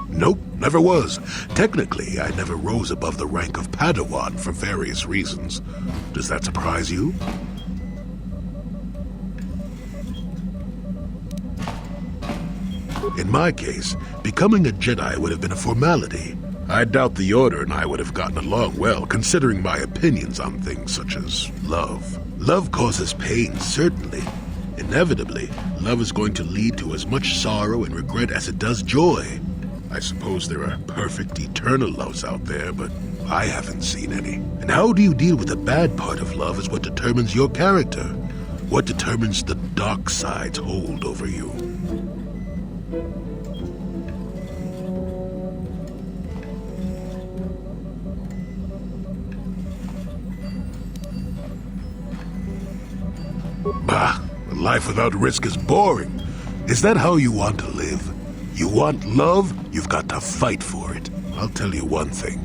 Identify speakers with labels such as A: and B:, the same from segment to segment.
A: Nope, never was. Technically, I never rose above the rank of Padawan for various reasons. Does that surprise you? In my case, becoming a Jedi would have been a formality. I doubt the Order and I would have gotten along well, considering my opinions on things such as love. Love causes pain, certainly. Inevitably, love is going to lead to as much sorrow and regret as it does joy. I suppose there are perfect eternal loves out there, but I haven't seen any. And how do you deal with the bad part of love is what determines your character. What determines the dark side's hold over you. Bah, life without risk is boring. Is that how you want to live? You want love, you've got to fight for it. I'll tell you one thing.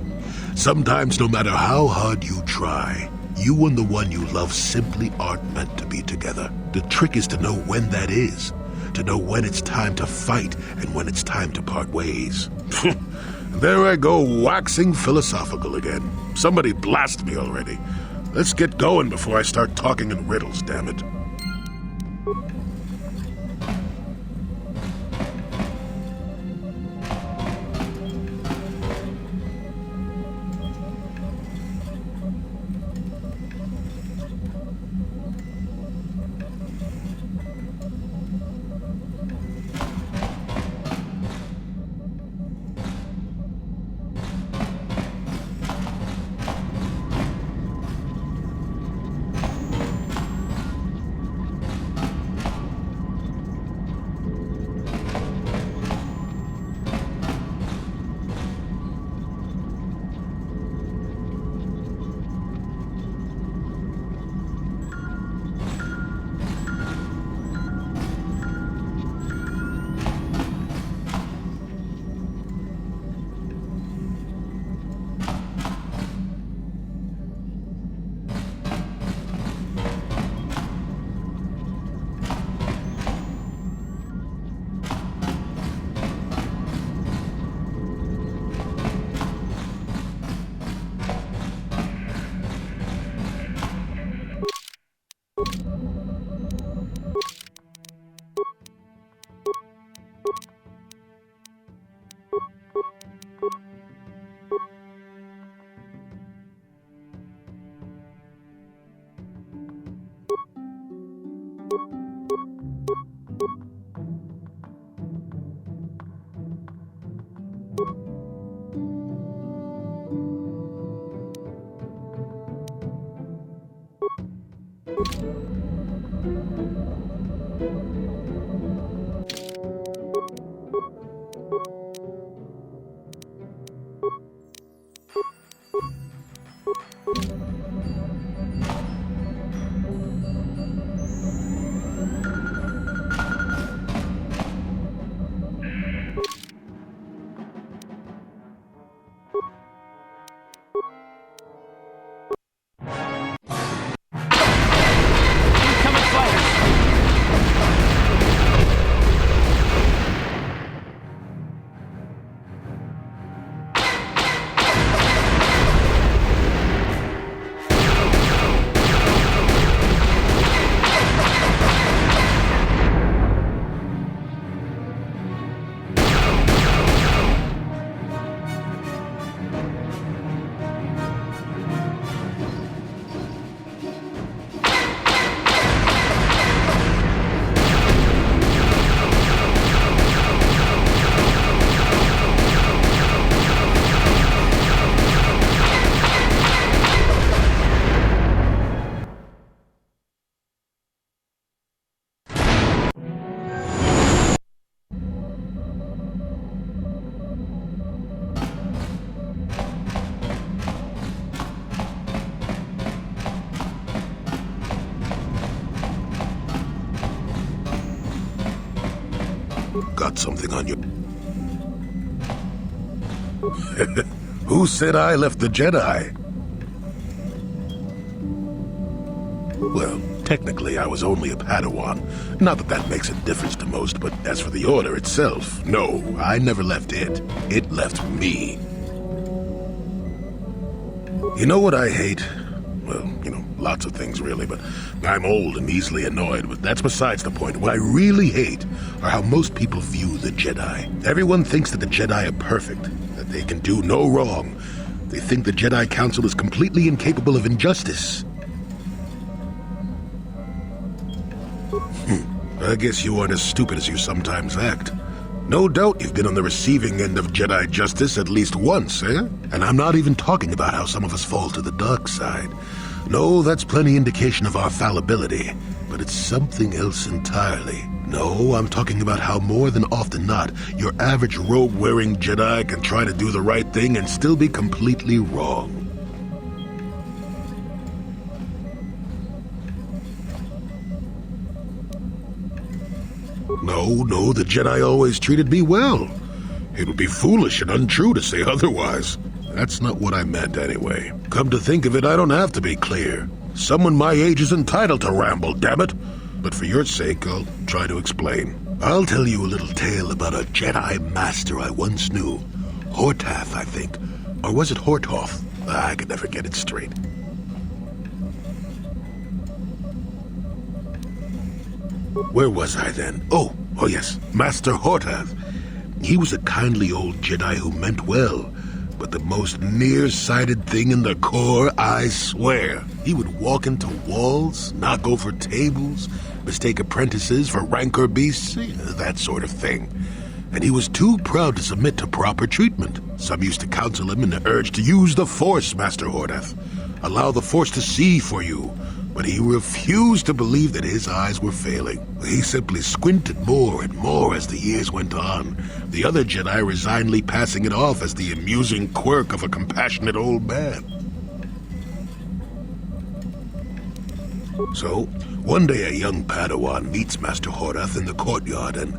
A: Sometimes no matter how hard you try, you and the one you love simply aren't meant to be together. The trick is to know when that is. To know when it's time to fight and when it's time to part ways. There I go, waxing philosophical again. Somebody blast me already. Let's get going before I start talking in riddles, damn it. Got something on you. Who said I left the Jedi? Well, technically I was only a Padawan. Not that that makes a difference to most, but as for the Order itself, no, I never left it. It left me. You know what I hate? Well, lots of things really, but I'm old and easily annoyed, but that's besides the point. What I really hate are how most people view the Jedi. Everyone thinks that the Jedi are perfect, that they can do no wrong. They think the Jedi Council is completely incapable of injustice. I guess you aren't as stupid as you sometimes act. No doubt you've been on the receiving end of Jedi justice at least once, eh? And I'm not even talking about how some of us fall to the dark side. No, that's plenty indication of our fallibility, but it's something else entirely. No, I'm talking about how more than often not, your average robe-wearing Jedi can try to do the right thing and still be completely wrong. No, the Jedi always treated me well. It would be foolish and untrue to say otherwise. That's not what I meant anyway. Come to think of it, I don't have to be clear. Someone my age is entitled to ramble, damn it. But for your sake, I'll try to explain. I'll tell you a little tale about a Jedi master I once knew. Hortath, I think. Or was it Horthoff? I could never get it straight. Where was I then? Oh yes, Master Hortath. He was a kindly old Jedi who meant well, but the most nearsighted thing in the Corps, I swear. He would walk into walls, knock over tables, mistake apprentices for rancor beasts, that sort of thing. And he was too proud to submit to proper treatment. Some used to counsel him in the urge to use the Force, Master Hortath. Allow the Force to see for you. But he refused to believe that his eyes were failing. He simply squinted more and more as the years went on, the other Jedi resignedly passing it off as the amusing quirk of a compassionate old man. So, one day a young Padawan meets Master Hortath in the courtyard and,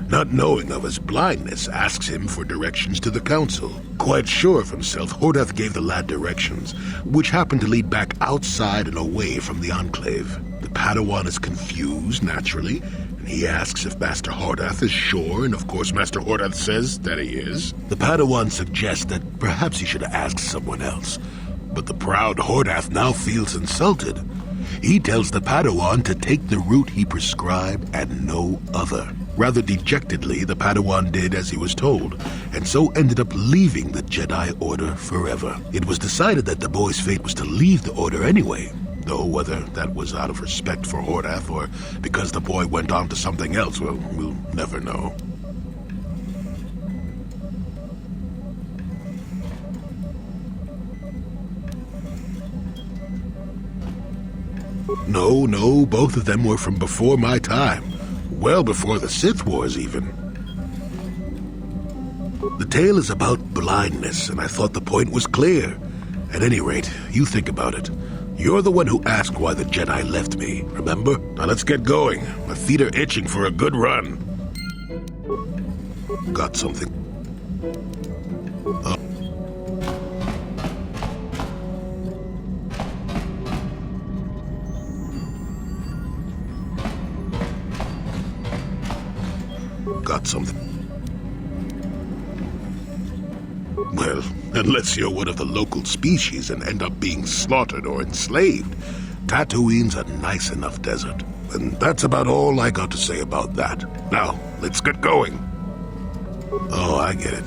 A: not knowing of his blindness, asks him for directions to the council. Quite sure of himself, Hortath gave the lad directions, which happened to lead back outside and away from the Enclave. The Padawan is confused, naturally, and he asks if Master Hortath is sure, and of course Master Hortath says that he is. The Padawan suggests that perhaps he should ask someone else, but the proud Hortath now feels insulted. He tells the Padawan to take the route he prescribed and no other. Rather dejectedly, the Padawan did as he was told, and so ended up leaving the Jedi Order forever. It was decided that the boy's fate was to leave the Order anyway, though whether that was out of respect for Hortath or because the boy went on to something else, well, we'll never know. No, both of them were from before my time. Well before the Sith Wars, even. The tale is about blindness, and I thought the point was clear. At any rate, you think about it. You're the one who asked why the Jedi left me, remember? Now let's get going. My feet are itching for a good run. Got something? Got something. Well, unless you're one of the local species and end up being slaughtered or enslaved, Tatooine's a nice enough desert. And that's about all I got to say about that. Now, let's get going. Oh, I get it.